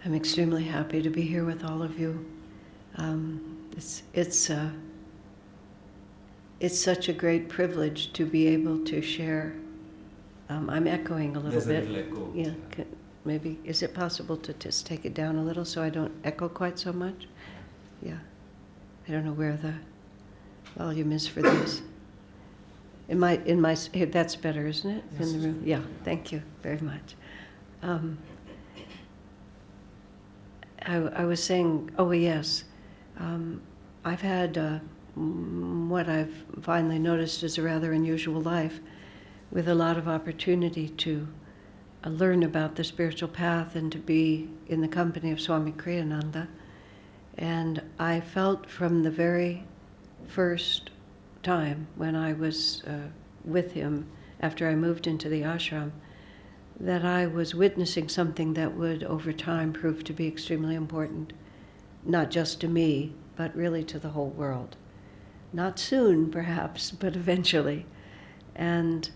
I'm extremely happy to be here with all of you. It's such a great privilege to be able to share. I'm echoing a little bit. There's a little echo. Yeah, maybe, is it possible to just take it down a little so I don't echo quite so much? Yeah. I don't know where the volume is for these. Here, that's better, isn't it? Yes, in the room? Yeah, thank you very much. I was saying, oh yes, I've had what I've finally noticed is a rather unusual life with a lot of opportunity to learn about the spiritual path and to be in the company of Swami Kriyananda. And I felt from the very first time when I was with him after I moved into the ashram that I was witnessing something that would over time prove to be extremely important, not just to me, but really to the whole world. Not soon, perhaps, but eventually. And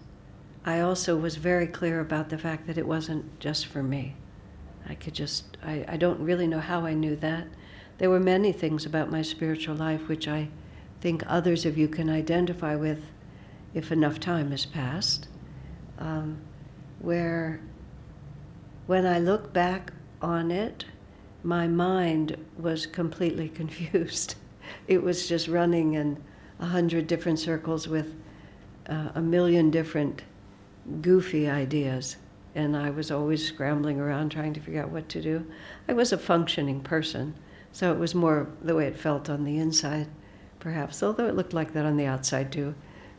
I also was very clear about the fact that it wasn't just for me. I don't really know how I knew that. There were many things about my spiritual life which I think others of you can identify with if enough time has passed, where when I look back on it, my mind was completely confused. It was just running in 100 different circles with a million different goofy ideas, and I was always scrambling around trying to figure out what to do. I was a functioning person, so it was more the way it felt on the inside, perhaps, although it looked like that on the outside too.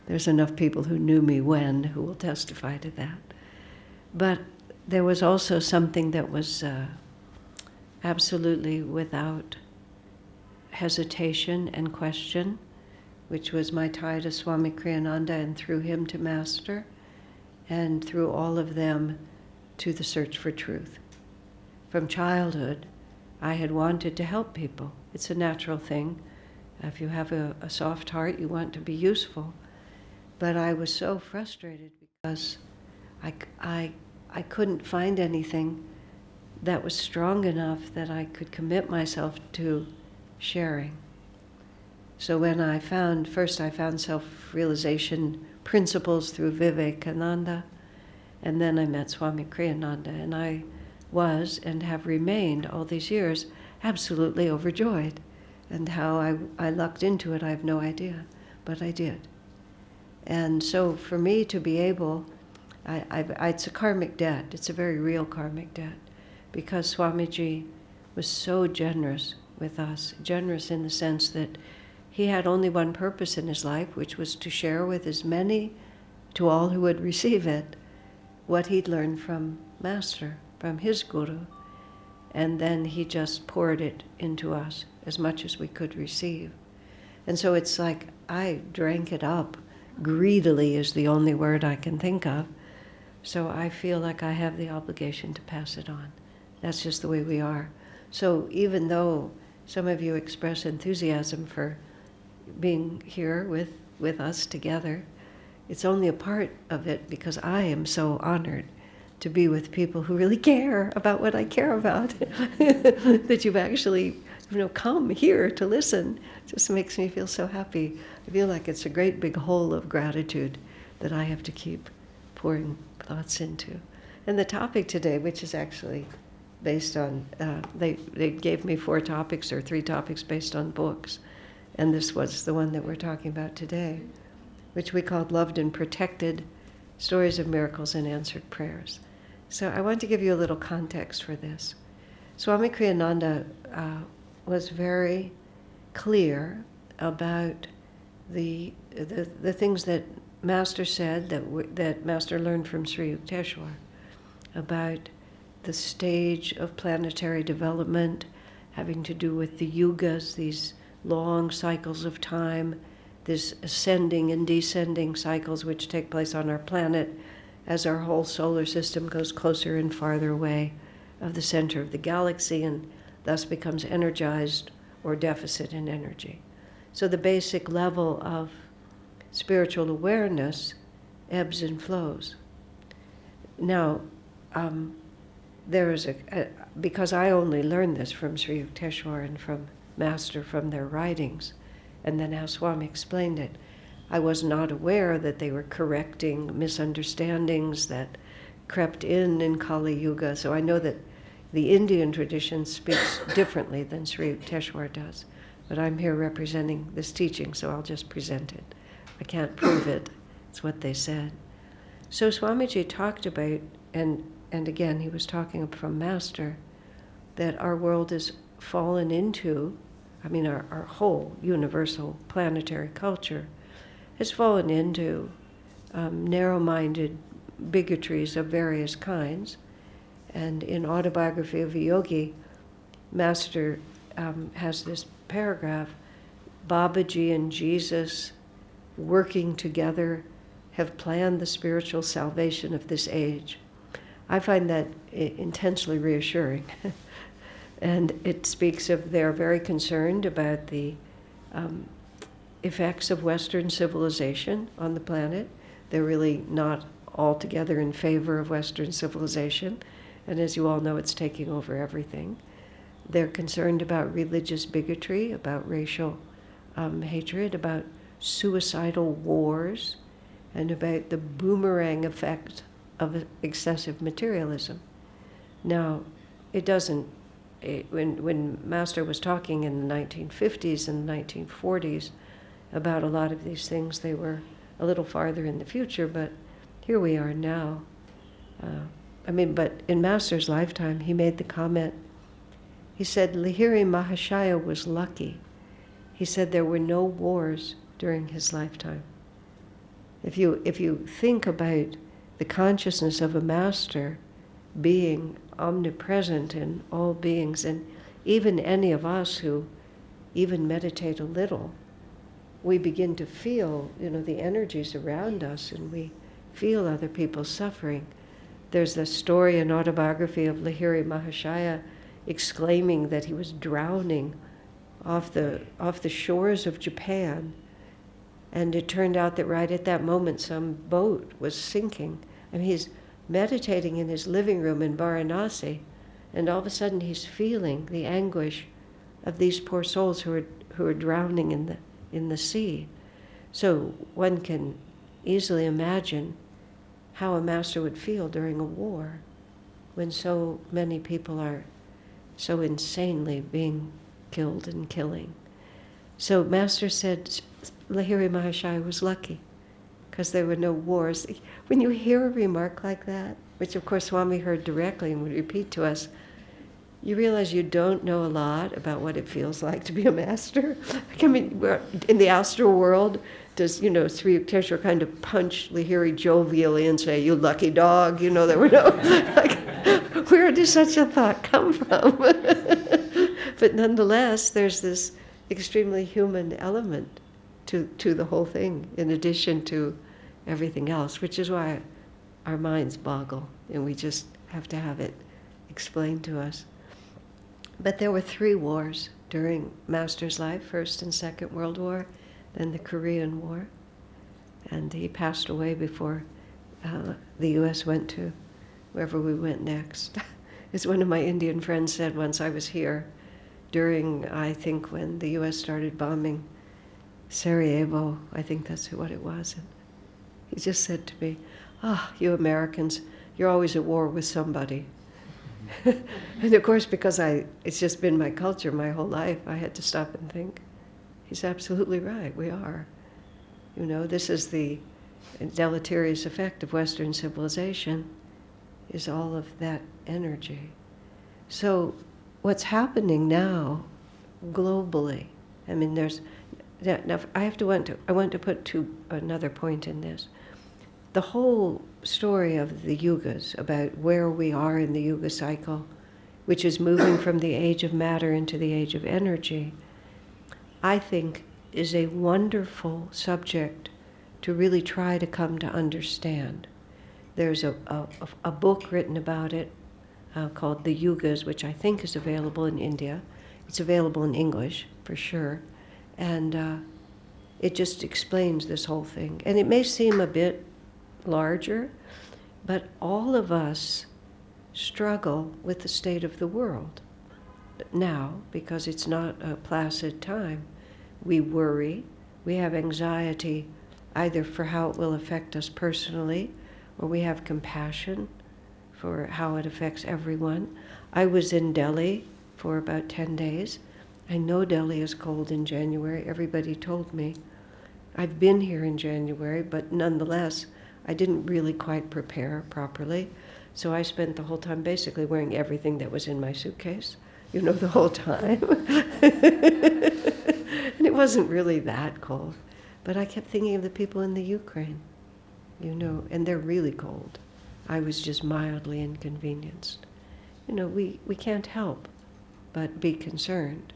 There's enough people who knew me when who will testify to that. But there was also something that was absolutely without hesitation and question, which was my tie to Swami Kriyananda and through him to Master, and through all of them to the search for truth. From childhood, I had wanted to help people. It's a natural thing. If you have a soft heart, you want to be useful. But I was so frustrated because I couldn't find anything that was strong enough that I could commit myself to sharing. So when I found self-realization principles through Vivekananda, and then I met Swami Kriyananda, and I was and have remained all these years absolutely overjoyed. And how I lucked into it, I have no idea, but I did. And so for me to be able, it's a karmic debt. It's a very real karmic debt, because Swamiji was so generous with us, generous in the sense that he had only one purpose in his life, which was to share with as many, to all who would receive it, what he'd learned from Master, from his Guru. And then he just poured it into us as much as we could receive. And so it's like I drank it up. Greedily is the only word I can think of. So I feel like I have the obligation to pass it on. That's just the way we are. So even though some of you express enthusiasm for being here with us together, it's only a part of it because I am so honored to be with people who really care about what I care about. That you've actually, come here to listen. It just makes me feel so happy. I feel like it's a great big hole of gratitude that I have to keep pouring thoughts into. And the topic today, which is actually based on, they gave me 4 topics or 3 topics based on books. And this was the one that we're talking about today, which we called Loved and Protected, Stories of Miracles and Answered Prayers. So I want to give you a little context for this. Swami Kriyananda was very clear about the things that Master said, that Master learned from Sri Yukteswar, about the stage of planetary development having to do with the Yugas, these long cycles of time, this ascending and descending cycles which take place on our planet as our whole solar system goes closer and farther away of the center of the galaxy and thus becomes energized or deficit in energy. So the basic level of spiritual awareness ebbs and flows. Now, there is because I only learned this from Sri Yukteswar and from Master from their writings, and then how Swami explained it. I was not aware that they were correcting misunderstandings that crept in Kali Yuga, so I know that the Indian tradition speaks differently than Sri Yukteswar does, but I'm here representing this teaching, so I'll just present it. I can't prove it. It's what they said. So Swamiji talked about, and again he was talking from Master, that our world has fallen into, our whole universal planetary culture has fallen into narrow-minded bigotries of various kinds. And in Autobiography of a Yogi, Master has this paragraph, Babaji and Jesus working together have planned the spiritual salvation of this age. I find that intensely reassuring. And it speaks of they're very concerned about the effects of Western civilization on the planet. They're really not altogether in favor of Western civilization. And as you all know, it's taking over everything. They're concerned about religious bigotry, about racial hatred, about suicidal wars, and about the boomerang effect of excessive materialism. Now, when Master was talking in the 1950s and 1940s about a lot of these things, they were a little farther in the future, but here we are now. But in Master's lifetime, he made the comment, he said Lahiri Mahashaya was lucky. He said there were no wars during his lifetime. If you think about the consciousness of a Master being omnipresent in all beings, and even any of us who even meditate a little, we begin to feel, the energies around us, and we feel other people's suffering. There's the story in Autobiography of Lahiri Mahashaya exclaiming that he was drowning off the shores of Japan, and it turned out that right at that moment some boat was sinking. He's meditating in his living room in Varanasi, and all of a sudden he's feeling the anguish of these poor souls who are drowning in the sea. So one can easily imagine how a Master would feel during a war when so many people are so insanely being killed and killing. So Master said Lahiri Mahashaya was lucky because there were no wars. When you hear a remark like that, which of course Swami heard directly and would repeat to us, you realize you don't know a lot about what it feels like to be a Master. In the astral world, does, Sri Yukteswar kind of punch Lahiri jovially and say, "You lucky dog," there were no, where did such a thought come from? But nonetheless, there's this extremely human element to the whole thing, in addition to everything else, which is why our minds boggle, and we just have to have it explained to us. But there were 3 wars during Master's life, First and Second World War, then the Korean War, and he passed away before the U.S. went to wherever we went next. As one of my Indian friends said once, I was here during, I think, when the U.S. started bombing Sarajevo, I think that's what it was. And he just said to me, you Americans, you're always at war with somebody. And of course, because it's just been my culture my whole life, I had to stop and think, he's absolutely right, we are. This is the deleterious effect of Western civilization, is all of that energy. So what's happening now globally, now I want to put another point in this. The whole story of the Yugas, about where we are in the Yuga cycle, which is moving from the age of matter into the age of energy, I think is a wonderful subject to really try to come to understand. There's a book written about it called The Yugas, which I think is available in India. It's available in English, for sure. And it just explains this whole thing. And it may seem a bit larger, but all of us struggle with the state of the world. Now, because it's not a placid time, we worry, we have anxiety either for how it will affect us personally, or we have compassion for how it affects everyone. I was in Delhi for about 10 days. I know Delhi is cold in January. Everybody told me. I've been here in January, but nonetheless, I didn't really quite prepare properly. So I spent the whole time basically wearing everything that was in my suitcase, the whole time. And it wasn't really that cold. But I kept thinking of the people in the Ukraine, and they're really cold. I was just mildly inconvenienced. We can't help but be concerned.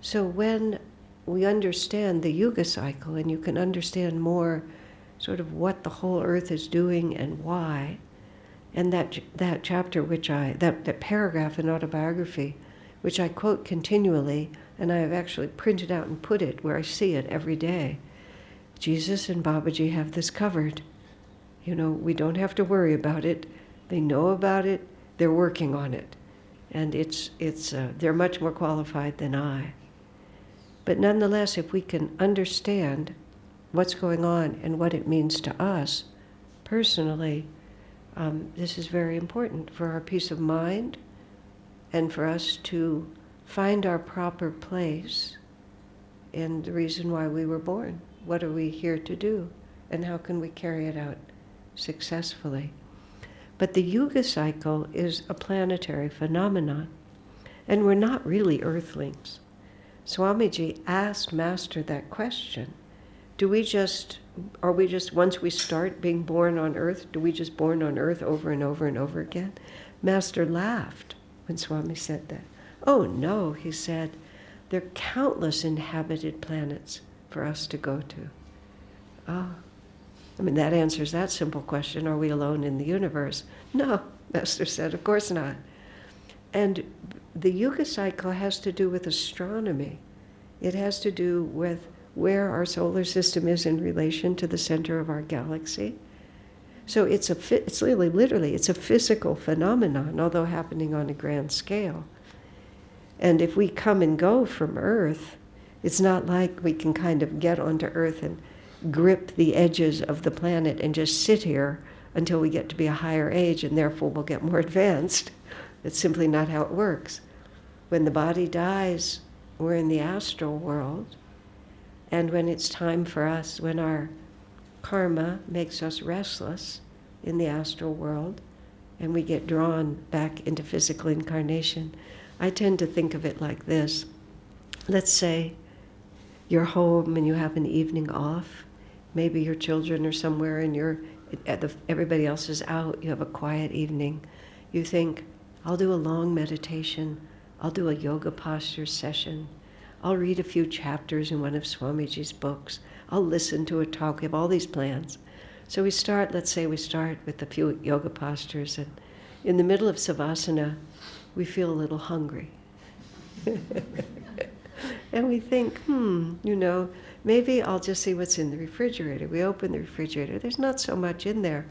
So when we understand the Yuga cycle, and you can understand more sort of what the whole earth is doing and why, and that chapter that paragraph in autobiography, which I quote continually, and I have actually printed out and put it where I see it every day. Jesus and Babaji have this covered. We don't have to worry about it. They know about it. They're working on it. And they're much more qualified than I. But nonetheless, if we can understand what's going on and what it means to us personally, this is very important for our peace of mind and for us to find our proper place in the reason why we were born. What are we here to do? And how can we carry it out successfully? But the Yuga cycle is a planetary phenomenon, and we're not really earthlings. Swamiji asked Master that question. Are we just, once we start being born on earth, do we just born on earth over and over and over again? Master laughed when Swami said that. Oh no, he said, there are countless inhabited planets for us to go to. That answers that simple question. Are we alone in the universe? No, Master said, of course not. And the Yuga cycle has to do with astronomy. It has to do with where our solar system is in relation to the center of our galaxy. So it's literally a physical phenomenon, although happening on a grand scale. And if we come and go from Earth, it's not like we can kind of get onto Earth and grip the edges of the planet and just sit here until we get to be a higher age and therefore we'll get more advanced. It's simply not how it works. When the body dies, we're in the astral world. And when it's time for us, when our karma makes us restless in the astral world and we get drawn back into physical incarnation, I tend to think of it like this. Let's say you're home and you have an evening off. Maybe your children are somewhere and everybody else is out. You have a quiet evening. You think, I'll do a long meditation. I'll do a yoga posture session. I'll read a few chapters in one of Swamiji's books. I'll listen to a talk. We have all these plans. So let's say we start with a few yoga postures, and in the middle of savasana, we feel a little hungry. And we think, maybe I'll just see what's in the refrigerator. We open the refrigerator. There's not so much in there.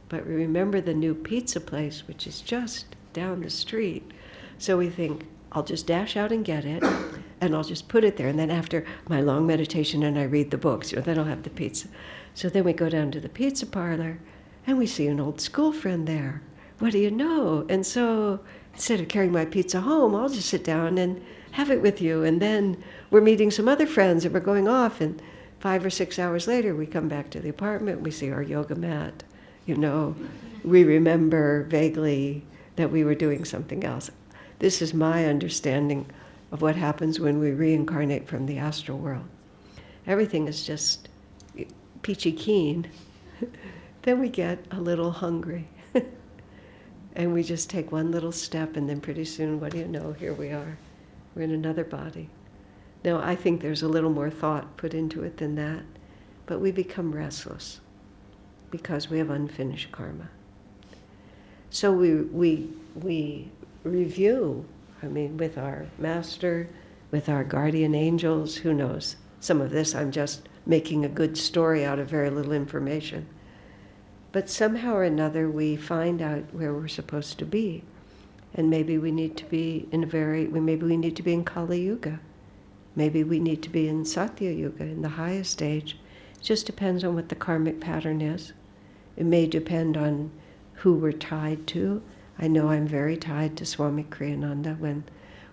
But we remember the new pizza place, which is just down the street. So we think, I'll just dash out and get it, and I'll just put it there. And then after my long meditation and I read the books, then I'll have the pizza. So then we go down to the pizza parlor, and we see an old school friend there. What do you know? And so instead of carrying my pizza home, I'll just sit down and have it with you. And then we're meeting some other friends and we're going off. And 5 or 6 hours later, we come back to the apartment. We see our yoga mat. We remember vaguely that we were doing something else. This is my understanding of what happens when we reincarnate from the astral world. Everything is just peachy keen. Then we get a little hungry. And we just take one little step, and then pretty soon, what do you know, here we are. We're in another body. Now, I think there's a little more thought put into it than that, but we become restless because we have unfinished karma. So we review, with our master, with our guardian angels, who knows? Some of this I'm just making a good story out of very little information. But somehow or another we find out where we're supposed to be. And maybe we need to be maybe we need to be in Kali Yuga. Maybe we need to be in Satya Yuga, in the highest stage. It just depends on what the karmic pattern is. It may depend on who we're tied to. I know I'm very tied to Swami Kriyananda. When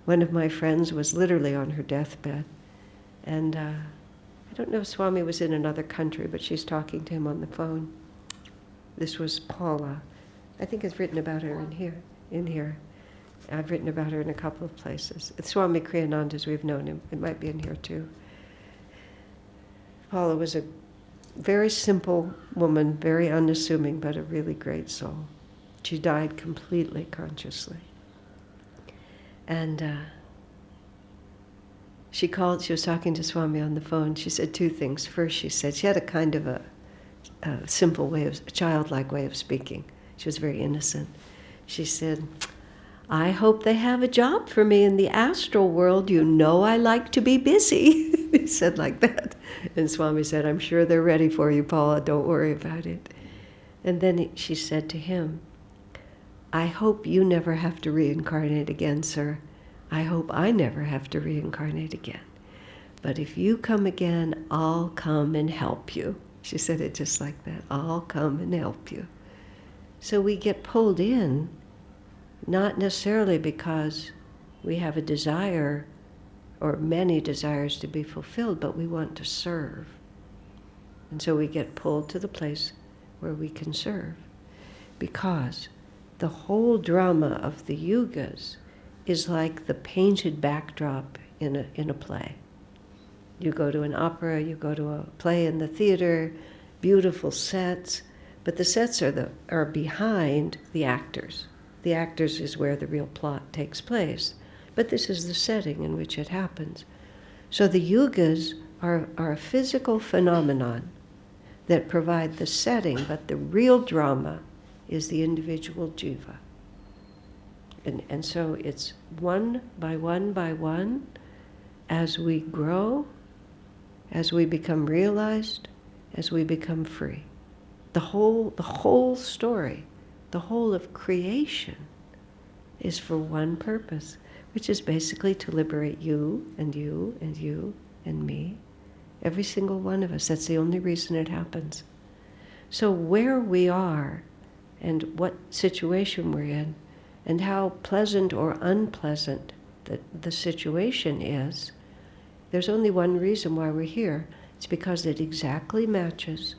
one of my friends was literally on her deathbed, and I don't know if Swami was in another country, but she's talking to him on the phone. This was Paula. I think I've written about her in here. I've written about her in a couple of places. It's Swami Kriyananda, as we've known him. It might be in here too. Paula was a very simple woman, very unassuming, but a really great soul. She died completely consciously. And she was talking to Swami on the phone. She said two things. First, she said, she had a kind of a simple way a childlike way of speaking. She was very innocent. She said, I hope they have a job for me in the astral world. You know I like to be busy. He said like that. And Swami said, I'm sure they're ready for you, Paula. Don't worry about it. And then she said to him, I hope you never have to reincarnate again, sir. I hope I never have to reincarnate again. But if you come again, I'll come and help you. She said it just like that. I'll come and help you. So we get pulled in, not necessarily because we have a desire or many desires to be fulfilled, but we want to serve. And so we get pulled to the place where we can serve. Because the whole drama of the yugas is like the painted backdrop in a play. You go to an opera, you go to a play in the theater, beautiful sets, but the sets are behind the actors. The actors is where the real plot takes place. But this is the setting in which it happens. So the yugas are a physical phenomenon that provide the setting, but the real drama is the individual jiva. And so it's one by one by one, as we grow, as we become realized, as we become free. The whole story, the whole of creation is for one purpose, which is basically to liberate you and you and you and me, every single one of us. That's the only reason it happens. So where we are and what situation we're in and how pleasant or unpleasant the situation is, there's only one reason why we're here. It's because it exactly matches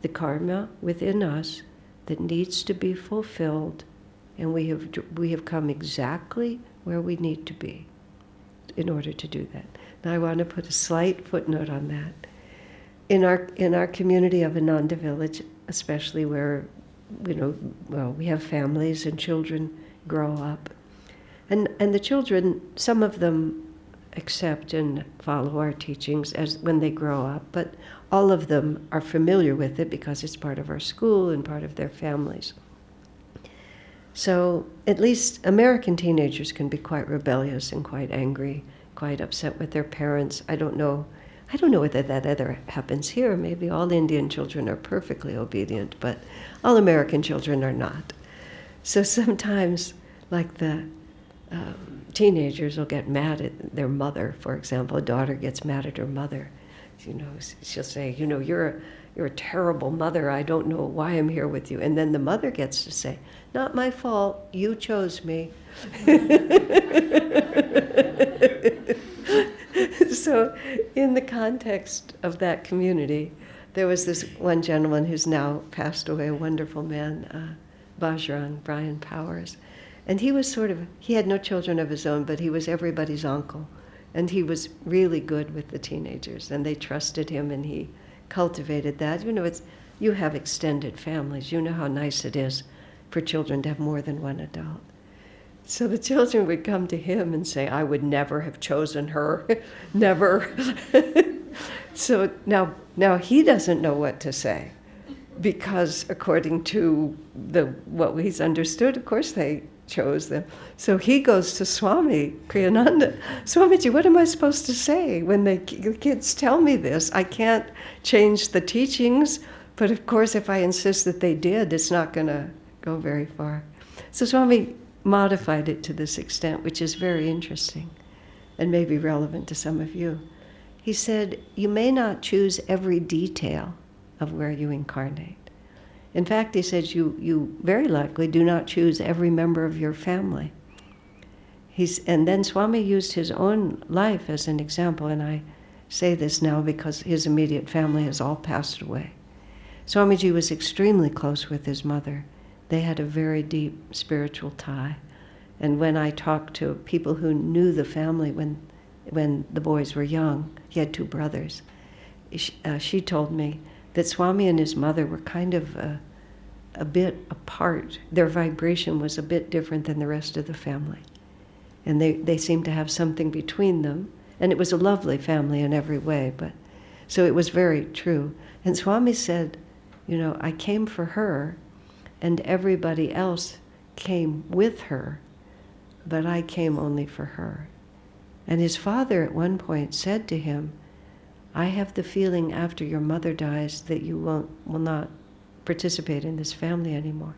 the karma within us that needs to be fulfilled, and we have come exactly where we need to be in order to do that. Now I want to put a slight footnote on that. In our community of Ananda Village, especially where we have families and children grow up, and the children, some of them accept and follow our teachings as when they grow up, but all of them are familiar with it because it's part of our school and part of their families. So at least American teenagers can be quite rebellious and quite angry, quite upset with their parents. I don't know whether that ever happens here. Maybe all Indian children are perfectly obedient, but all American children are not. So sometimes, like the teenagers will get mad at their mother, for example. A daughter gets mad at her mother. She'll say, you're a terrible mother. I don't know why I'm here with you. And then the mother gets to say, not my fault. You chose me. So in the context of that community, there was this one gentleman who's now passed away, a wonderful man, Bajrang, Brian Powers. And he had no children of his own, but he was everybody's uncle. And he was really good with the teenagers, and they trusted him, and he cultivated that. You have extended families. You know how nice it is for children to have more than one adult. So the children would come to him and say, I would never have chosen her, never. So now he doesn't know what to say, because according to what he's understood, of course they chose them. So he goes to Swami Kriyananda. Swamiji, what am I supposed to say when the kids tell me this? I can't change the teachings, But of course, if I insist that they did, it's not going to go very far. So Swami modified it to this extent, which is very interesting and may be relevant to some of you. He said, you may not choose every detail of where you incarnate. In fact, he says, you very likely do not choose every member of your family. And then Swami used his own life as an example, and I say this now because his immediate family has all passed away. Swamiji was extremely close with his mother. They had a very deep spiritual tie. And when I talked to people who knew the family when the boys were young, he had 2 brothers, she told me that Swami and his mother were kind of a bit apart. Their vibration was a bit different than the rest of the family. And they seemed to have something between them. And it was a lovely family in every way. So it was very true. And Swami said, I came for her, and everybody else came with her, but I came only for her. And his father at one point said to him, I have the feeling after your mother dies that you will not participate in this family anymore.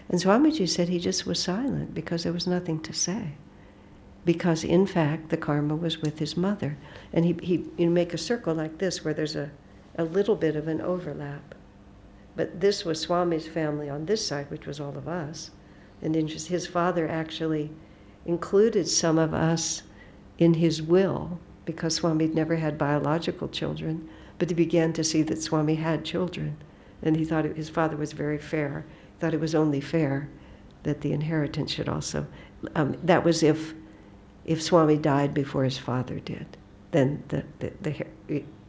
And Swamiji said he just was silent because there was nothing to say. Because in fact, the karma was with his mother. And he make a circle like this where there's a little bit of an overlap. But this was Swami's family on this side, which was all of us. And his father actually included some of us in his will, because Swami had never had biological children, but he began to see that Swami had children. And he thought his father was very fair. He thought it was only fair that the inheritance should also... that was if Swami died before his father did. Then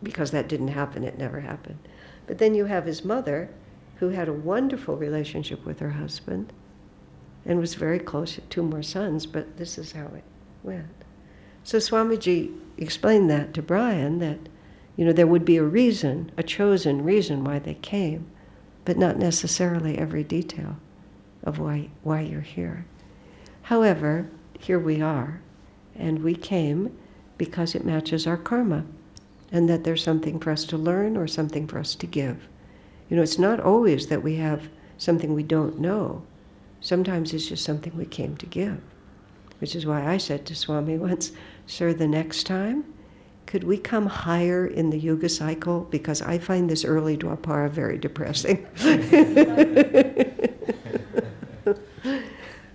because that didn't happen, it never happened. But then you have his mother, who had a wonderful relationship with her husband and was very close to 2 more sons, but this is how it went. So Swamiji explained that to Brian, that there would be a reason, a chosen reason why they came, but not necessarily every detail of why you're here. However, here we are, and we came because it matches our karma, and that there's something for us to learn or something for us to give. It's not always that we have something we don't know. Sometimes it's just something we came to give, which is why I said to Swami once, Sir, the next time, could we come higher in the Yuga cycle? Because I find this early Dwapara very depressing.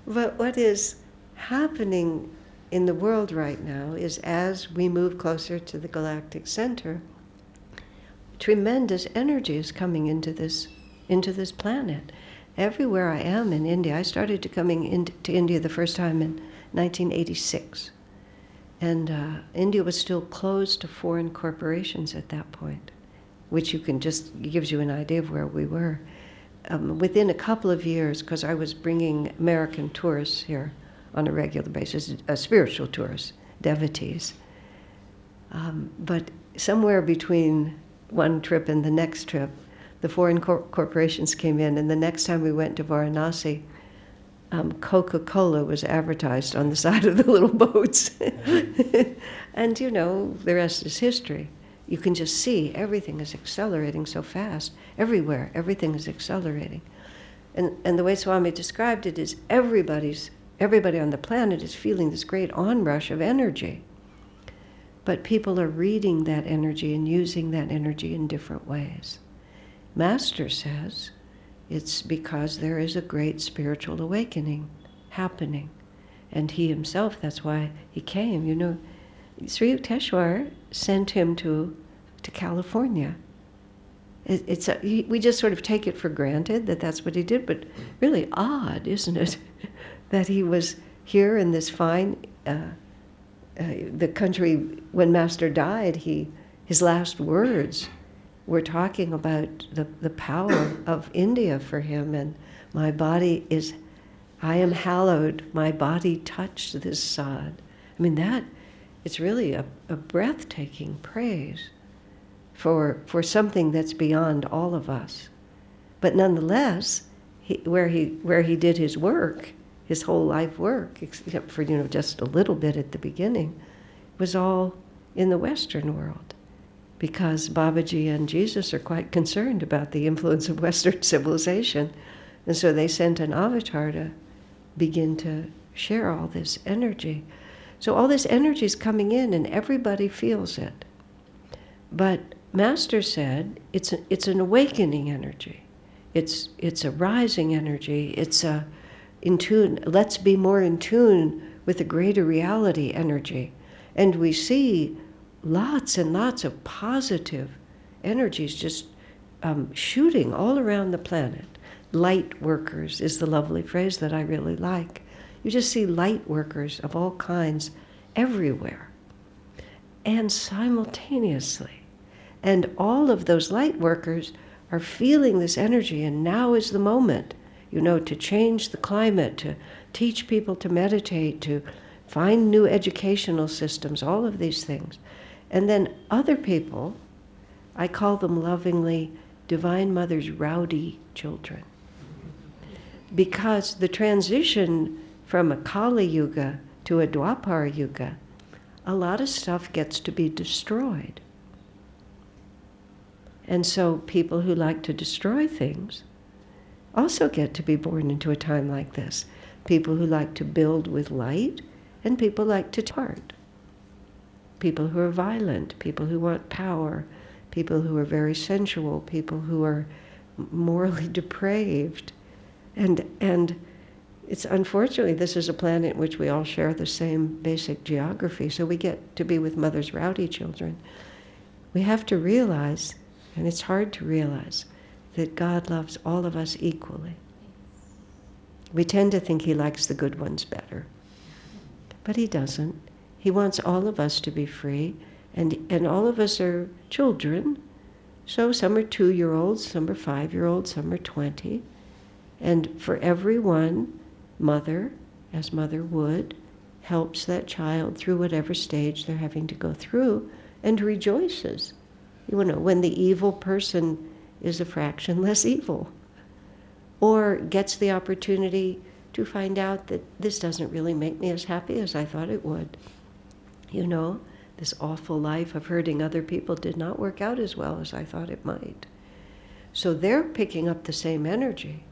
But what is happening in the world right now is, as we move closer to the galactic center, tremendous energy is coming into this planet. Everywhere I am in India, I started coming into India the first time in 1986. And India was still closed to foreign corporations at that point, which gives you an idea of where we were. Within a couple of years, because I was bringing American tourists here on a regular basis, spiritual tourists, devotees. But somewhere between one trip and the next trip, the foreign corporations came in, and the next time we went to Varanasi, Coca-Cola was advertised on the side of the little boats. And the rest is history. You can just see everything is accelerating so fast. Everywhere, everything is accelerating. And the way Swami described it is everybody on the planet is feeling this great onrush of energy. But people are reading that energy and using that energy in different ways. Master says it's because there is a great spiritual awakening happening. And he himself, that's why he came. Sri Yukteswar sent him to California. We just sort of take it for granted that that's what he did, but really odd, isn't it? That he was here in this fine, the country, when Master died, his last words were talking about the power of India for him, and I am hallowed, my body touched this sod. I mean, it's really a breathtaking praise for something that's beyond all of us. But nonetheless, where he did his work, his whole life work, except for just a little bit at the beginning, was all in the Western world. because Babaji and Jesus are quite concerned about the influence of Western civilization. And so they sent an avatar to begin to share all this energy. So all this energy is coming in and everybody feels it. But Master said it's an awakening energy. It's a rising energy. It's a in tune, let's be more in tune with the greater reality energy. And we see lots and lots of positive energies just shooting all around the planet. Light workers is the lovely phrase that I really like. You just see light workers of all kinds everywhere. And simultaneously. And all of those light workers are feeling this energy, and now is the moment, to change the climate, to teach people to meditate, to find new educational systems, all of these things. And then other people, I call them lovingly Divine Mother's rowdy children. Because the transition from a Kali Yuga to a Dwapara Yuga, a lot of stuff gets to be destroyed. And so people who like to destroy things also get to be born into a time like this. People who like to build with light, and people like to part. People who are violent, people who want power, people who are very sensual, people who are morally depraved. And it's unfortunately, this is a planet in which we all share the same basic geography, so we get to be with Mother's rowdy children. We have to realize, and it's hard to realize, that God loves all of us equally. We tend to think He likes the good ones better, but He doesn't. He wants all of us to be free, and all of us are children. So some are 2-year-olds, some are 5-year-olds, some are 20. And for every one, Mother, as Mother would, helps that child through whatever stage they're having to go through and rejoices. When the evil person is a fraction less evil, or gets the opportunity to find out that this doesn't really make me as happy as I thought it would. This awful life of hurting other people did not work out as well as I thought it might. So they're picking up the same energy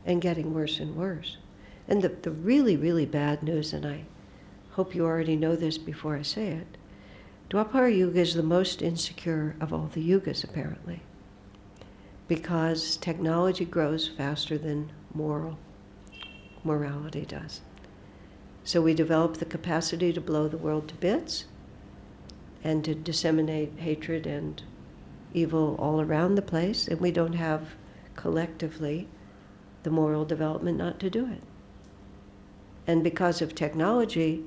and getting worse and worse. And the really, really bad news, and I hope you already know this before I say it, Dwapara Yuga is the most insecure of all the yugas, apparently, because technology grows faster than morality does. So we develop the capacity to blow the world to bits and to disseminate hatred and evil all around the place, and we don't have collectively the moral development not to do it. And because of technology,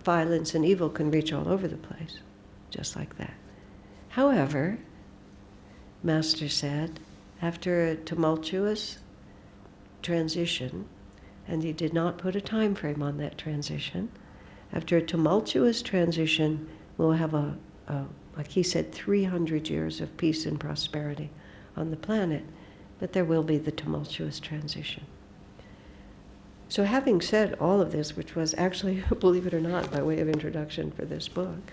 violence and evil can reach all over the place, just like that. However, Master said, after a tumultuous transition, and he did not put a time frame on that transition, after a tumultuous transition, we'll have like he said, 300 years of peace and prosperity on the planet, but there will be the tumultuous transition. So having said all of this, which was actually, believe it or not, by way of introduction for this book,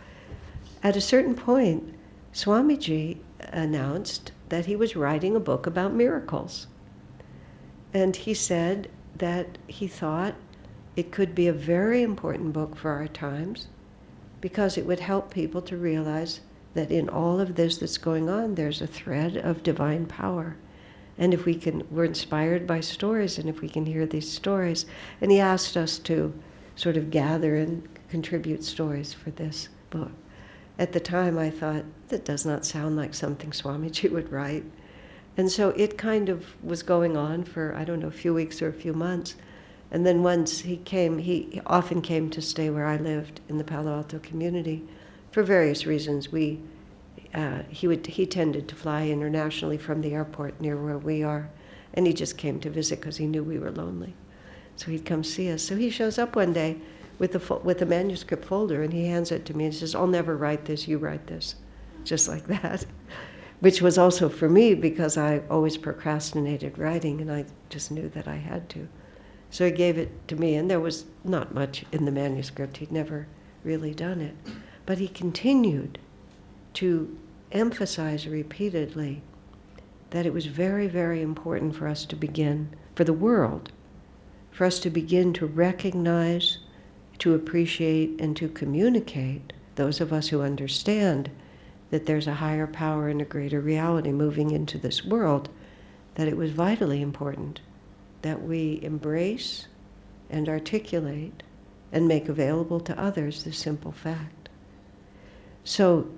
at a certain point, Swamiji announced that he was writing a book about miracles. And he said that he thought it could be a very important book for our times because it would help people to realize that in all of this that's going on, there's a thread of divine power. And if we're inspired by stories, and if we can hear these stories, and he asked us to sort of gather and contribute stories for this book. At the time I thought, that does not sound like something Swamiji would write. And so it kind of was going on for, I don't know, a few weeks or a few months. And then once he often came to stay where I lived in the Palo Alto community for various reasons. He tended to fly internationally from the airport near where we are, and he just came to visit because he knew we were lonely. So he'd come see us. So he shows up one day with a manuscript folder, and he hands it to me and says, "I'll never write this, you write this." Just like that. Which was also for me because I always procrastinated writing, and I just knew that I had to. So he gave it to me, and there was not much in the manuscript. He'd never really done it. But he continued to emphasize repeatedly that it was very, very important for us to begin, for the world, for us to begin to recognize, to appreciate, and to communicate, those of us who understand that there's a higher power and a greater reality moving into this world, that it was vitally important that we embrace and articulate and make available to others this simple fact. So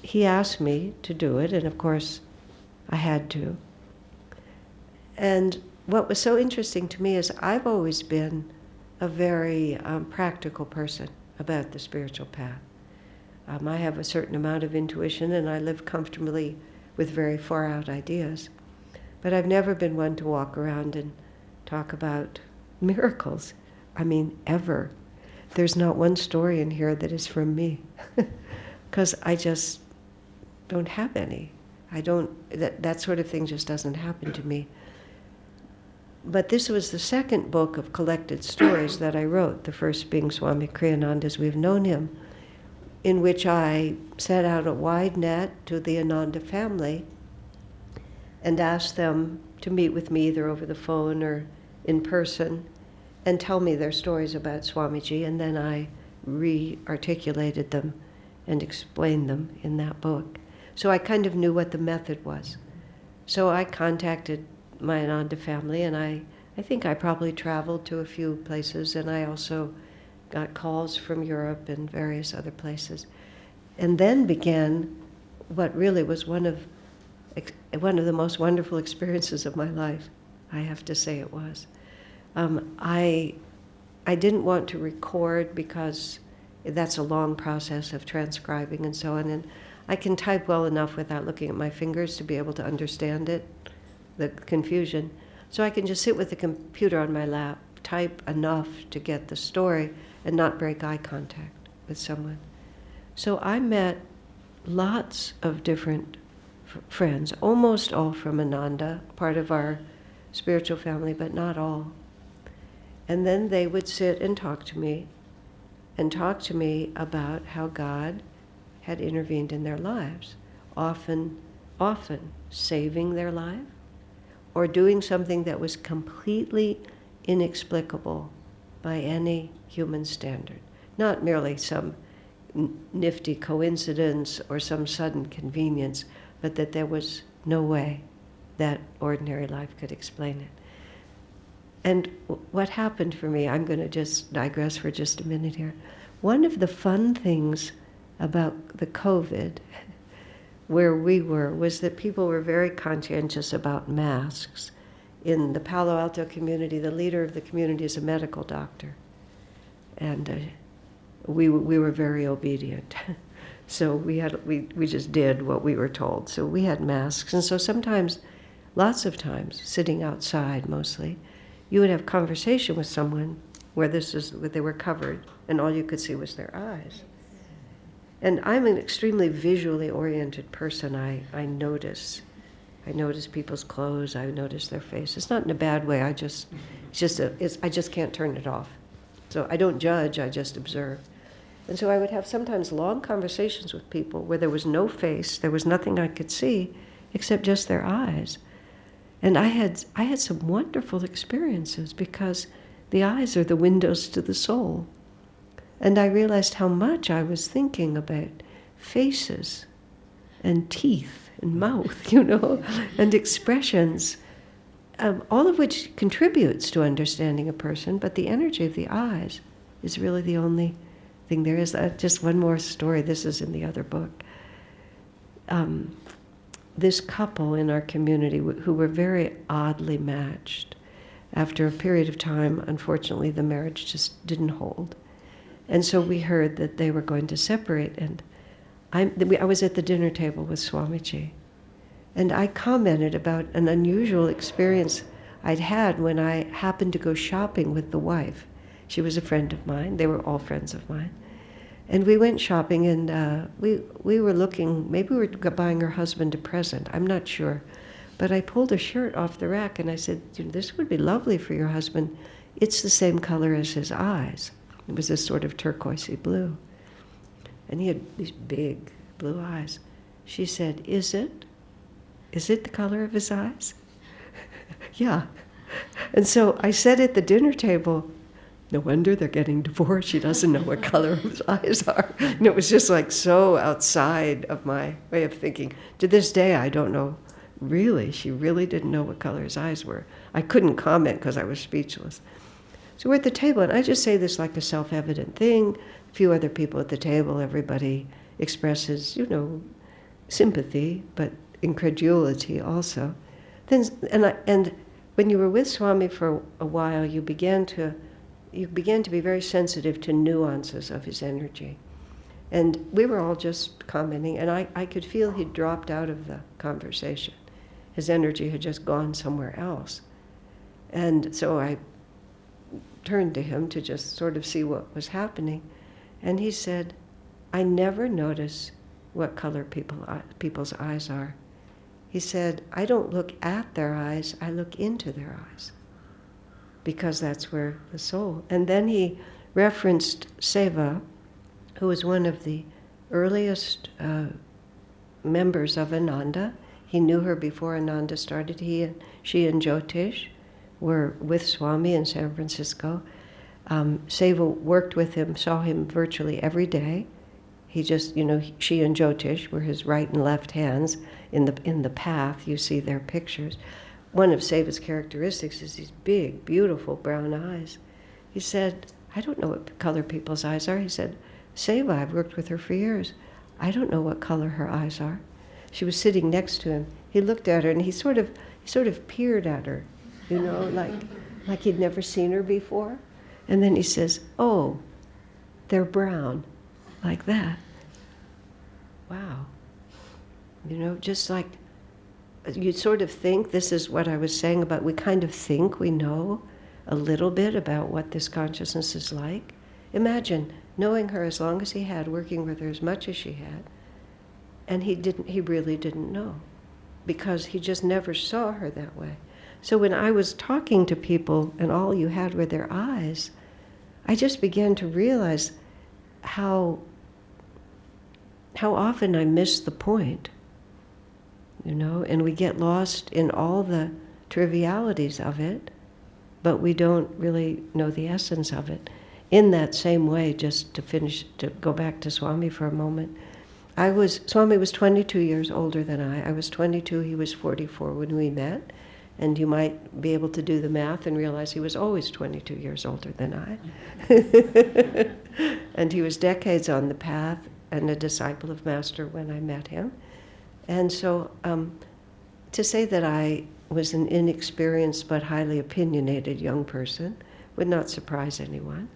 he asked me to do it, and of course I had to. And what was so interesting to me is I've always been a very practical person about the spiritual path. I have a certain amount of intuition, and I live comfortably with very far out ideas. But I've never been one to walk around and talk about miracles. I mean, ever. There's not one story in here that is from me, because I just don't have any. That sort of thing just doesn't happen to me. But this was the second book of collected stories that I wrote, the first being Swami Kriyananda as we've known him, in which I set out a wide net to the Ananda family and asked them to meet with me either over the phone or in person and tell me their stories about Swamiji, and then I re-articulated them and explained them in that book. So I kind of knew what the method was. So I contacted my Ananda family, and I think I probably traveled to a few places, and I also got calls from Europe and various other places. And then began what really was one of the most wonderful experiences of my life. I have to say it was. I didn't want to record because that's a long process of transcribing and so on, and I can type well enough without looking at my fingers to be able to understand it, the confusion. So I can just sit with the computer on my lap, type enough to get the story, and not break eye contact with someone. So I met lots of different friends, almost all from Ananda, part of our spiritual family, but not all. And then they would sit and talk to me about how God had intervened in their lives, often saving their life, or doing something that was completely inexplicable by any human standard. Not merely some nifty coincidence or some sudden convenience, but that there was no way that ordinary life could explain it. And what happened for me, I'm going to just digress for just a minute here. One of the fun things about the COVID, where we were, was that people were very conscientious about masks. In the Palo Alto community, the leader of the community is a medical doctor. And we were very obedient. So we just did what we were told. So we had masks. And so sometimes, lots of times, sitting outside mostly, you would have conversation with someone where they were covered and all you could see was their eyes. And I'm an extremely visually oriented person. I notice people's clothes. I notice their faces. Not in a bad way. I just can't turn it off. So I don't judge. I just observe. And so I would have sometimes long conversations with people where there was no face, there was nothing I could see except just their eyes. And I had some wonderful experiences because the eyes are the windows to the soul. And I realized how much I was thinking about faces and teeth and mouth, and expressions, all of which contributes to understanding a person, but the energy of the eyes is really the only thing there is. Just one more story, this is in the other book. This couple in our community who were very oddly matched, after a period of time, unfortunately, the marriage just didn't hold. And so we heard that they were going to separate, and I was at the dinner table with Swamiji, and I commented about an unusual experience I'd had when I happened to go shopping with the wife. She was a friend of mine. They were all friends of mine. And we went shopping, and we were looking, maybe we were buying her husband a present, I'm not sure. But I pulled a shirt off the rack, and I said, this would be lovely for your husband. It's the same color as his eyes. It was this sort of turquoisey blue. And he had these big blue eyes. She said, is it? Is it the color of his eyes? Yeah. And so I said at the dinner table, no wonder they're getting divorced. She doesn't know what color his eyes are. And it was just like so outside of my way of thinking. To this day, I don't know. Really, she really didn't know what color his eyes were. I couldn't comment because I was speechless. So we're at the table, and I just say this like a self-evident thing. A few other people at the table, everybody expresses, sympathy, but incredulity also. Then, and when you were with Swami for a while, you began to be very sensitive to nuances of his energy. And we were all just commenting, and I could feel he'd dropped out of the conversation. His energy had just gone somewhere else. And so I turned to him to just sort of see what was happening. And he said, I never notice what color people's eyes are. He said, I don't look at their eyes, I look into their eyes. Because that's where the soul. And then he referenced Seva, who was one of the earliest members of Ananda. He knew her before Ananda started. She and Jyotish were with Swami in San Francisco. Seva worked with him, saw him virtually every day. He just, she and Jyotish were his right and left hands in the path. You see their pictures. One of Seva's characteristics is these big, beautiful brown eyes. He said, I don't know what color people's eyes are. He said, Seva, I've worked with her for years. I don't know what color her eyes are. She was sitting next to him. He looked at her and he sort of peered at her, like he'd never seen her before. And then he says, oh, they're brown, like that. Wow. Just like you sort of think, this is what I was saying about we kind of think we know a little bit about what this consciousness is like. Imagine knowing her as long as he had, working with her as much as she had, and he really didn't know, because he just never saw her that way. So when I was talking to people and all you had were their eyes, I just began to realize how often I missed the point, and we get lost in all the trivialities of it, but we don't really know the essence of it. In that same way, just to go back to Swami for a moment, Swami was 22 years older than I. I was 22, he was 44 when we met, and you might be able to do the math and realize he was always 22 years older than I. And he was decades on the path and a disciple of Master when I met him. And so to say that I was an inexperienced but highly opinionated young person would not surprise anyone.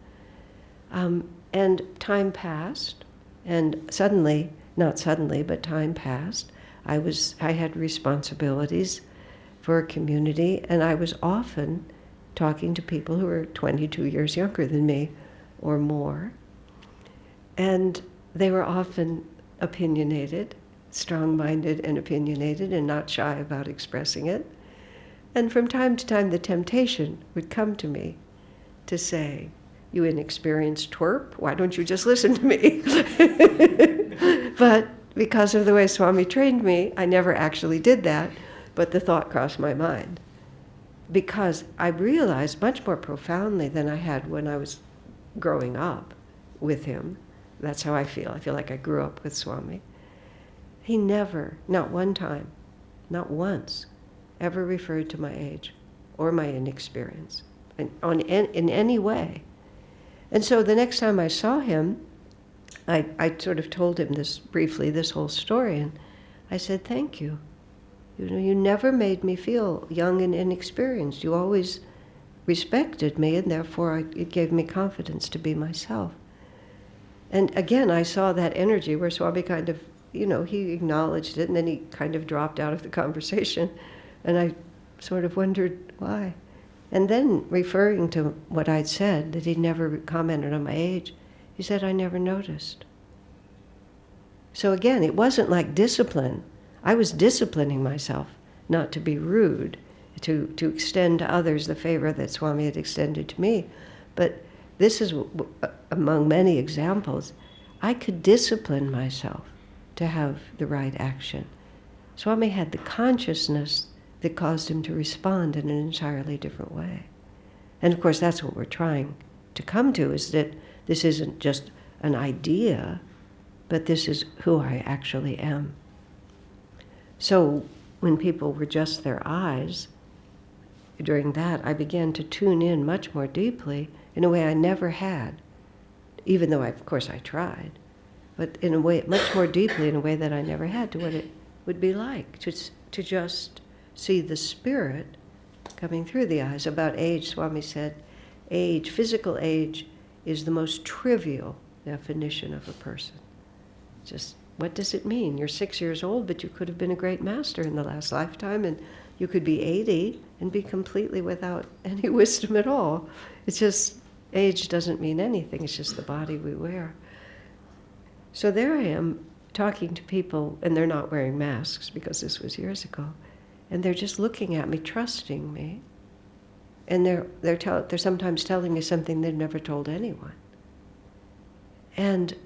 And time passed, and suddenly, not suddenly, but time passed. I had responsibilities for a community, and I was often talking to people who were 22 years younger than me or more. And they were often opinionated, strong-minded and opinionated, and not shy about expressing it. And from time to time, the temptation would come to me to say, you inexperienced twerp, why don't you just listen to me? But because of the way Swami trained me, I never actually did that, but the thought crossed my mind. Because I realized much more profoundly than I had when I was growing up with him. That's how I feel. I feel like I grew up with Swami. He never, not one time, not once, ever referred to my age or my inexperience in any way. And so the next time I saw him, I sort of told him this briefly, this whole story, and I said, thank you. You never made me feel young and inexperienced. You always respected me, and therefore it gave me confidence to be myself. And again, I saw that energy where Swami kind of, he acknowledged it, and then he kind of dropped out of the conversation. And I sort of wondered why. And then, referring to what I'd said, that he'd never commented on my age, he said, I never noticed. So again, it wasn't like discipline. I was disciplining myself not to be rude, to extend to others the favor that Swami had extended to me. But this is among many examples. I could discipline myself to have the right action. Swami had the consciousness that caused him to respond in an entirely different way. And of course, that's what we're trying to come to, is that this isn't just an idea, but this is who I actually am. So when people were just their eyes, during that, I began to tune in much more deeply in a way I never had, even though, of course, I tried, but in a way, much more deeply in a way that I never had, to what it would be like to just see the spirit coming through the eyes. About age, Swami said, age, physical age, is the most trivial definition of a person. Just, what does it mean? You're 6 years old, but you could have been a great master in the last lifetime, and you could be 80 and be completely without any wisdom at all. It's just, age doesn't mean anything. It's just the body we wear. So there I am talking to people, and they're not wearing masks because this was years ago, and they're just looking at me, trusting me, and they're sometimes telling me something they've never told anyone. And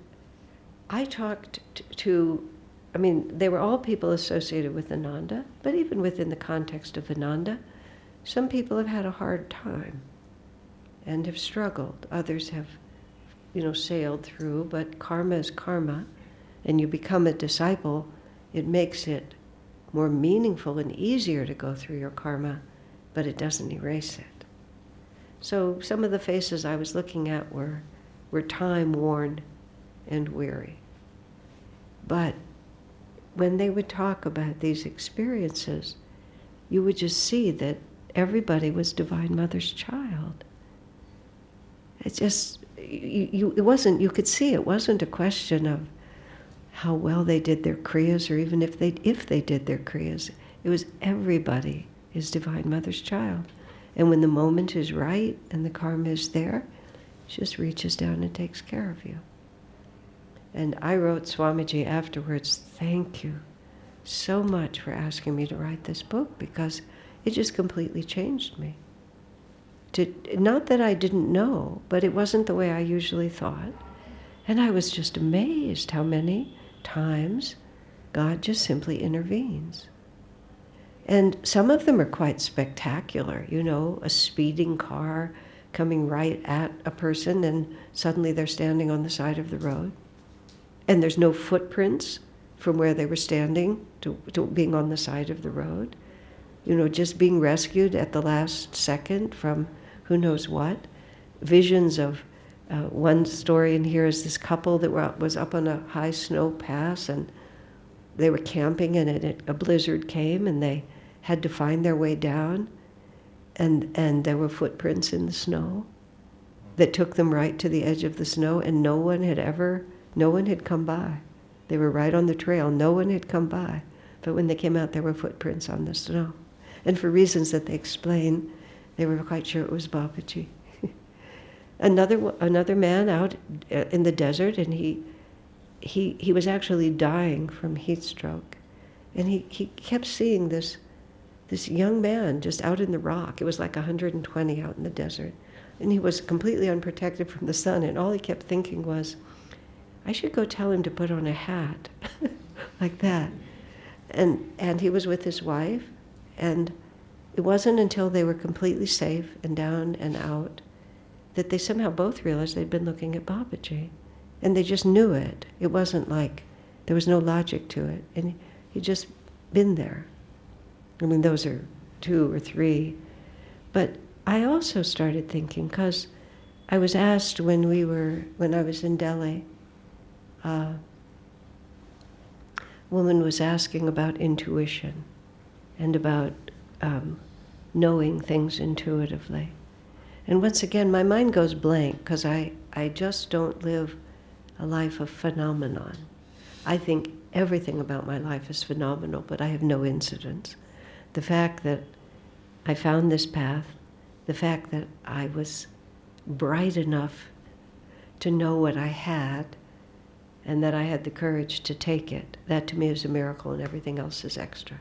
I talked to, they were all people associated with Ananda, but even within the context of Ananda, some people have had a hard time and have struggled. Others have, sailed through, but karma is karma, and you become a disciple, it makes it more meaningful and easier to go through your karma, but it doesn't erase it. So some of the faces I was looking at were time-worn and weary. But when they would talk about these experiences, you would just see that everybody was Divine Mother's child. It's just, you could see it wasn't a question of how well they did their kriyas, or even if they did their kriyas. It was everybody is Divine Mother's child. And when the moment is right and the karma is there, she just reaches down and takes care of you. And I wrote Swamiji afterwards, thank you so much for asking me to write this book, because it just completely changed me. Not that I didn't know, but it wasn't the way I usually thought. And I was just amazed how many times God just simply intervenes. And some of them are quite spectacular, a speeding car coming right at a person, and suddenly they're standing on the side of the road. And there's no footprints from where they were standing to being on the side of the road. Just being rescued at the last second from who knows what. Visions of, one story in here is this couple that was up on a high snow pass, and they were camping, and a blizzard came, and they had to find their way down, and there were footprints in the snow that took them right to the edge of the snow, and no one had come by. They were right on the trail. No one had come by. But when they came out, there were footprints on the snow. And for reasons that they explain, they were quite sure it was Babaji. Another man out in the desert, and he was actually dying from heat stroke. And he kept seeing this young man just out in the rock. It was like 120 out in the desert. And he was completely unprotected from the sun, and all he kept thinking was, I should go tell him to put on a hat, like that. And he was with his wife, and it wasn't until they were completely safe and down and out that they somehow both realized they'd been looking at Babaji. And they just knew it. It wasn't like, there was no logic to it. And he'd just been there. Those are 2 or 3. But I also started thinking, because I was asked when I was in Delhi, a woman was asking about intuition and about knowing things intuitively. And once again, my mind goes blank, because I just don't live a life of phenomenon. I think everything about my life is phenomenal, but I have no incidents. The fact that I found this path, the fact that I was bright enough to know what I had, and that I had the courage to take it, that to me is a miracle, and everything else is extra.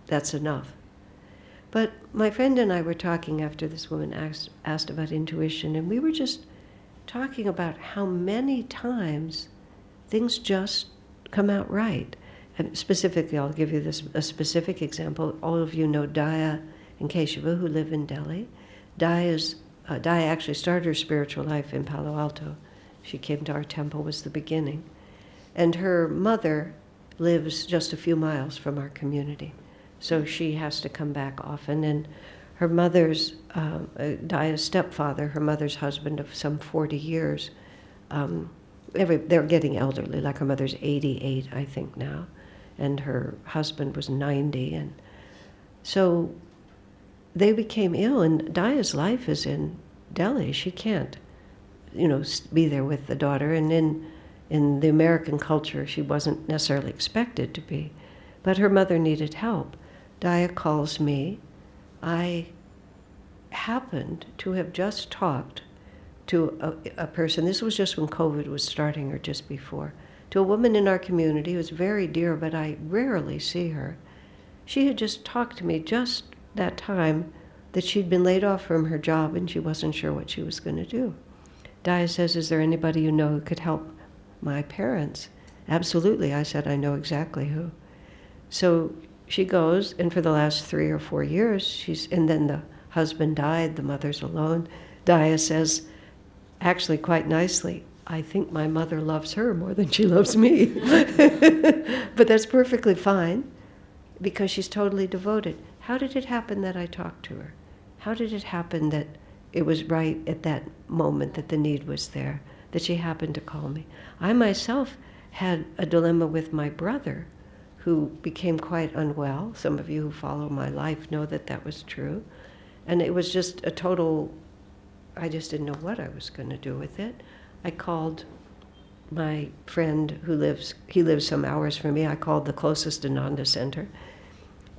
That's enough. But my friend and I were talking after this woman asked about intuition, and we were just talking about how many times things just come out right. And specifically, I'll give you a specific example. All of you know Daya and Keshava, who live in Delhi. Daya actually started her spiritual life in Palo Alto. She came to our temple, was the beginning. And her mother lives just a few miles from our community. So she has to come back often. And her mother's, Daya's stepfather, her mother's husband of some 40 years, they're getting elderly, like her mother's 88, I think, now. And her husband was 90. And so they became ill, and Daya's life is in Delhi. She can't, be there with the daughter. And in the American culture, she wasn't necessarily expected to be. But her mother needed help. Daya calls me. I happened to have just talked to a person. This was just when COVID was starting or just before. To a woman in our community who was very dear, but I rarely see her. She had just talked to me just that time that she'd been laid off from her job and she wasn't sure what she was going to do. Daya says, "Is there anybody you know who could help my parents?" "Absolutely." I said, "I know exactly who." So she goes, and for the last 3 or 4 years, and then the husband died, the mother's alone. Daya says, actually quite nicely, "I think my mother loves her more than she loves me." But that's perfectly fine, because she's totally devoted. How did it happen that I talked to her? How did it happen that it was right at that moment that the need was there, that she happened to call me? I myself had a dilemma with my brother, who became quite unwell. Some of you who follow my life know that that was true. And it was just a total, I just didn't know what I was going to do with it. I called my friend he lives some hours from me. I called the closest Ananda Center,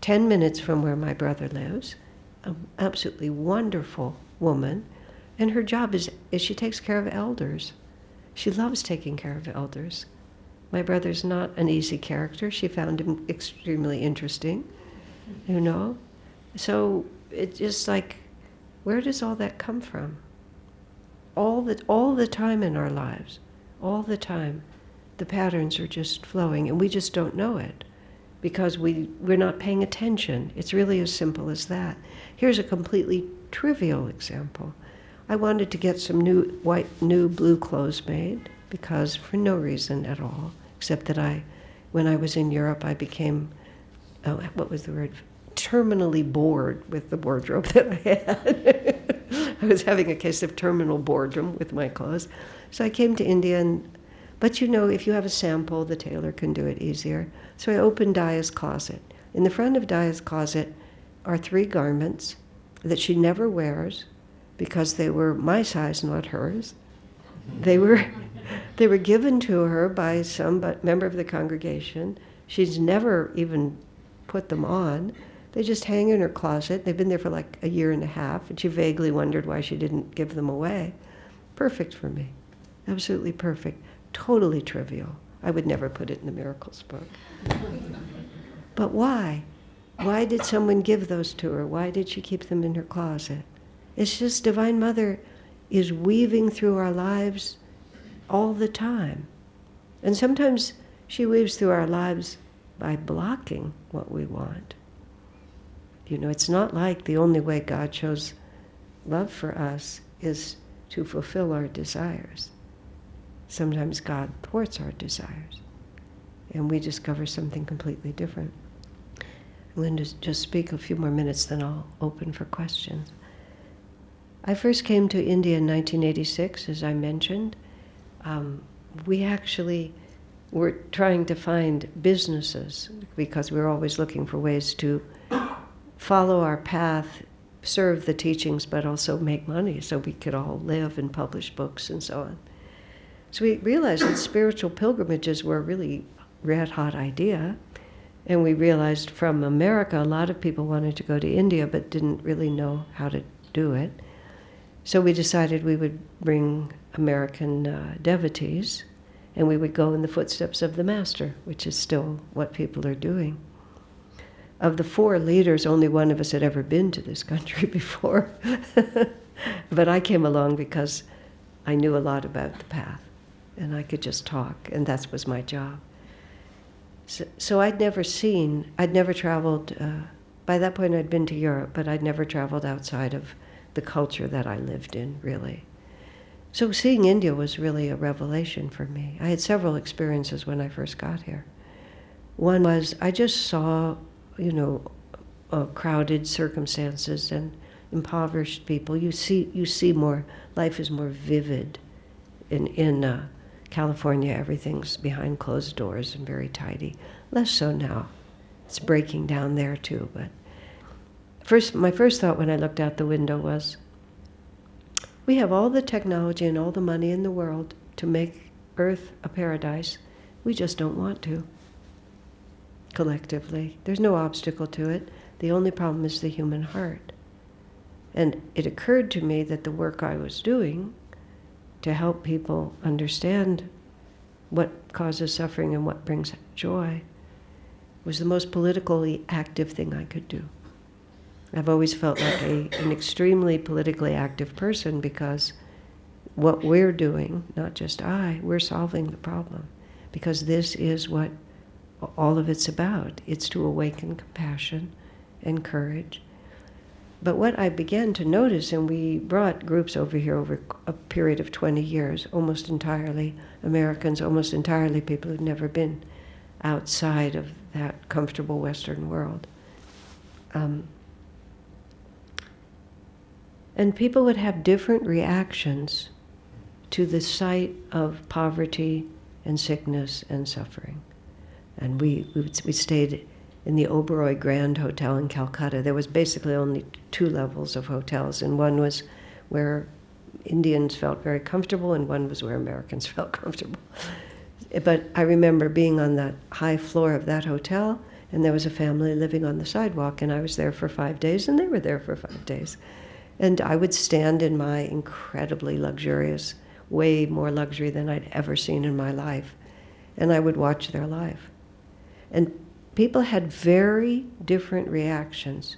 10 minutes from where my brother lives, an absolutely wonderful woman. And her job is she takes care of elders. She loves taking care of elders. My brother's not an easy character. She found him extremely interesting, So it's just like, where does all that come from? All the time in our lives, all the time, the patterns are just flowing, and we just don't know it because we're not paying attention. It's really as simple as that. Here's a completely trivial example. I wanted to get some new blue clothes made because for no reason at all, except that when I was in Europe, I became, what was the word? Terminally bored with the wardrobe that I had. I was having a case of terminal boredom with my clothes. So I came to India, but if you have a sample, the tailor can do it easier. So I opened Daya's closet. In the front of Daya's closet are 3 garments that she never wears because they were my size, not hers. They were given to her by some member of the congregation. She's never even put them on. They just hang in her closet. They've been there for like a year and a half, and she vaguely wondered why she didn't give them away. Perfect for me. Absolutely perfect. Totally trivial. I would never put it in the Miracles book. But why? Why did someone give those to her? Why did she keep them in her closet? It's just Divine Mother is weaving through our lives all the time. And sometimes she weaves through our lives by blocking what we want. It's not like the only way God shows love for us is to fulfill our desires. Sometimes God thwarts our desires, and we discover something completely different. I'm going to just speak a few more minutes, then I'll open for questions. I first came to India in 1986, as I mentioned. We actually were trying to find businesses because we were always looking for ways to follow our path, serve the teachings, but also make money so we could all live and publish books and so on. So we realized that spiritual pilgrimages were a really red-hot idea. And we realized from America, a lot of people wanted to go to India but didn't really know how to do it. So we decided we would bring American devotees, and we would go in the footsteps of the Master, which is still what people are doing. Of the 4 leaders, only one of us had ever been to this country before. But I came along because I knew a lot about the path. and I could just talk, and that was my job. So I'd never traveled, by that point I'd been to Europe, but I'd never traveled outside of the culture that I lived in, really. So seeing India was really a revelation for me. I had several experiences when I first got here. One was I just saw, crowded circumstances and impoverished people. You see more, life is more vivid. In California, everything's behind closed doors and very tidy. Less so now. It's breaking down there too, but my first thought when I looked out the window was, we have all the technology and all the money in the world to make Earth a paradise. We just don't want to. Collectively. There's no obstacle to it. The only problem is the human heart. And it occurred to me that the work I was doing to help people understand what causes suffering and what brings joy was the most politically active thing I could do. I've always felt like an extremely politically active person because what we're doing, not just we're solving the problem. Because this is what all of it's about. It's to awaken compassion and courage. But what I began to notice, and we brought groups over here over a period of 20 years, almost entirely Americans, almost entirely people who've never been outside of that comfortable Western world. And people would have different reactions to the sight of poverty and sickness and suffering. And we stayed in the Oberoi Grand Hotel in Calcutta. There was basically only 2 levels of hotels, and one was where Indians felt very comfortable, and one was where Americans felt comfortable. But I remember being on that high floor of that hotel, and there was a family living on the sidewalk, and I was there for 5 days, and they were there for 5 days. And I would stand in my incredibly luxurious, way more luxury than I'd ever seen in my life, and I would watch their life. And people had very different reactions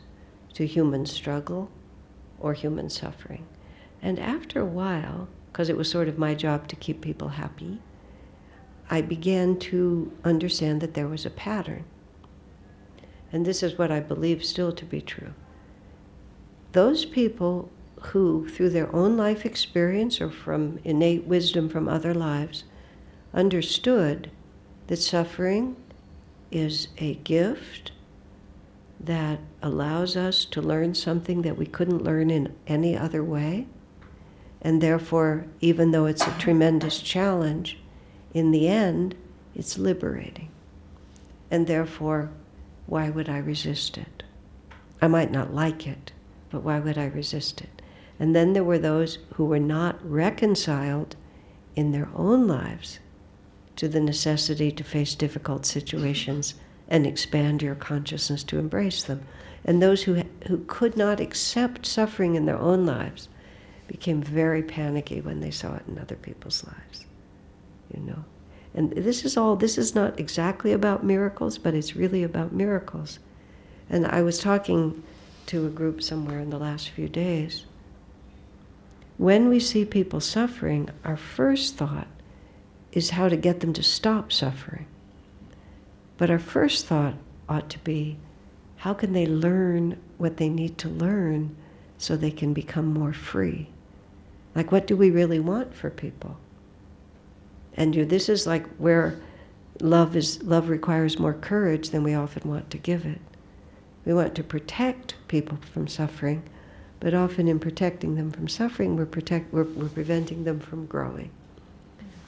to human struggle or human suffering. And after a while, because it was sort of my job to keep people happy, I began to understand that there was a pattern. And this is what I believe still to be true. Those people who, through their own life experience or from innate wisdom from other lives, understood that suffering is a gift that allows us to learn something that we couldn't learn in any other way. And therefore, even though it's a tremendous challenge, in the end, it's liberating. And therefore, why would I resist it? I might not like it, but why would I resist it? And then there were those who were not reconciled in their own lives to the necessity to face difficult situations and expand your consciousness to embrace them. And those who could not accept suffering in their own lives became very panicky when they saw it in other people's lives, And this is not exactly about miracles, but it's really about miracles. And I was talking to a group somewhere in the last few days. When we see people suffering, our first thought is how to get them to stop suffering. But our first thought ought to be, how can they learn what they need to learn so they can become more free? Like, what do we really want for people? And this is like where love requires more courage than we often want to give it. We want to protect people from suffering, but often in protecting them from suffering, we're preventing them from growing.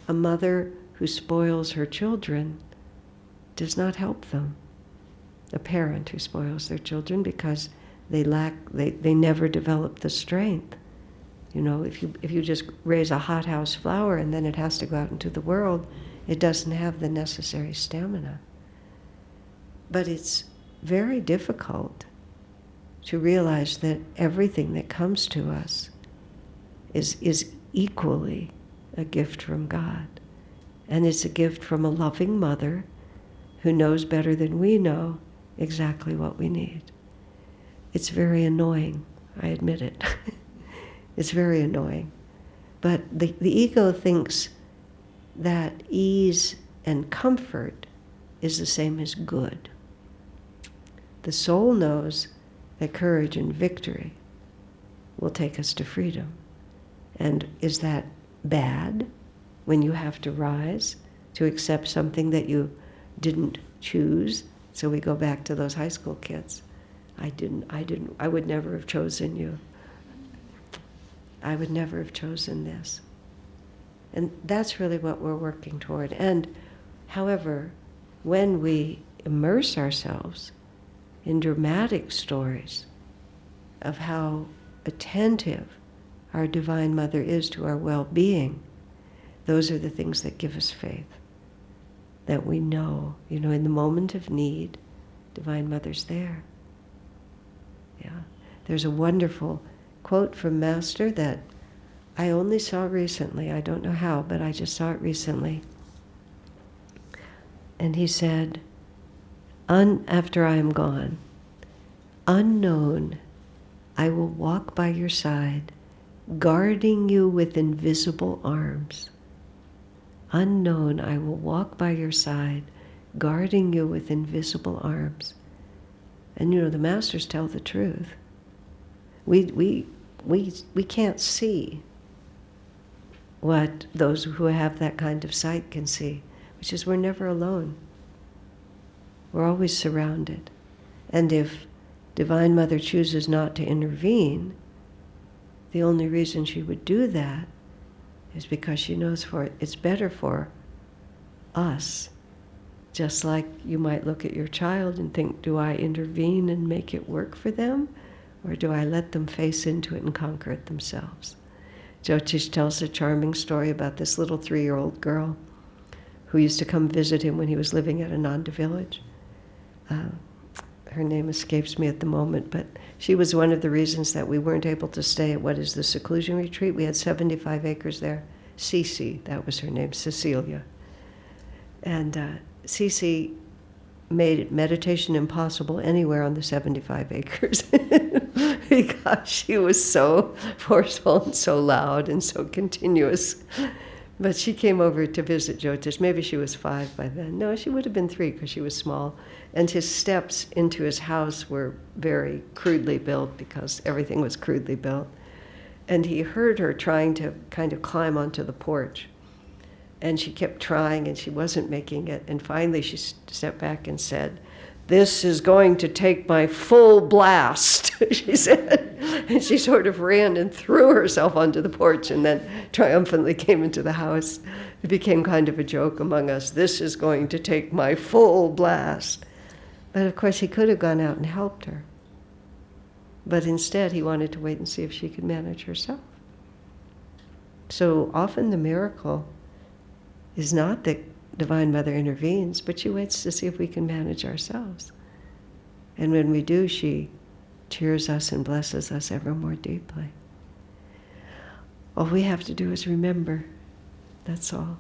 A mother who spoils her children does not help them. A parent who spoils their children because they never develop the strength. If you just raise a hothouse flower and then it has to go out into the world, it doesn't have the necessary stamina. But it's very difficult to realize that everything that comes to us is equally a gift from God. And it's a gift from a loving mother who knows better than we know exactly what we need. It's very annoying, I admit it. It's very annoying. But the ego thinks that ease and comfort is the same as good. The soul knows that courage and victory will take us to freedom. And is that bad when you have to rise to accept something that you didn't choose? So we go back to those high school kids. I would never have chosen you. I would never have chosen this. And that's really what we're working toward. And however, when we immerse ourselves in dramatic stories of how attentive our Divine Mother is to our well-being, those are the things that give us faith. That we know, in the moment of need, Divine Mother's there. Yeah. There's a wonderful quote from Master that I only saw recently. I don't know how, but I just saw it recently. And he said, after I am gone, unknown, I will walk by your side, guarding you with invisible arms. Unknown, I will walk by your side, guarding you with invisible arms. And the masters tell the truth. We can't see what those who have that kind of sight can see, which is we're never alone. We're always surrounded. And if Divine Mother chooses not to intervene, the only reason she would do that is because she knows it's better for us. Just like you might look at your child and think, do I intervene and make it work for them? Or do I let them face into it and conquer it themselves? Jyotish tells a charming story about this little 3-year-old girl who used to come visit him when he was living at Ananda village. Her name escapes me at the moment, but she was one of the reasons that we weren't able to stay at what is the seclusion retreat. We had 75 acres there. Cece, that was her name, Cecilia. And Cece made meditation impossible anywhere on the 75 acres because she was so forceful and so loud and so continuous. But she came over to visit Jyotish. Maybe she was 5 by then. No, she would have been 3 because she was small. And his steps into his house were very crudely built because everything was crudely built. And he heard her trying to kind of climb onto the porch. And she kept trying and she wasn't making it. And finally she stepped back and said, "This is going to take my full blast," she said. And she sort of ran and threw herself onto the porch and then triumphantly came into the house. It became kind of a joke among us. "This is going to take my full blast." But of course he could have gone out and helped her. But instead he wanted to wait and see if she could manage herself. So often the miracle is not that Divine Mother intervenes, but she waits to see if we can manage ourselves. And when we do, she cheers us and blesses us ever more deeply. All we have to do is remember. That's all.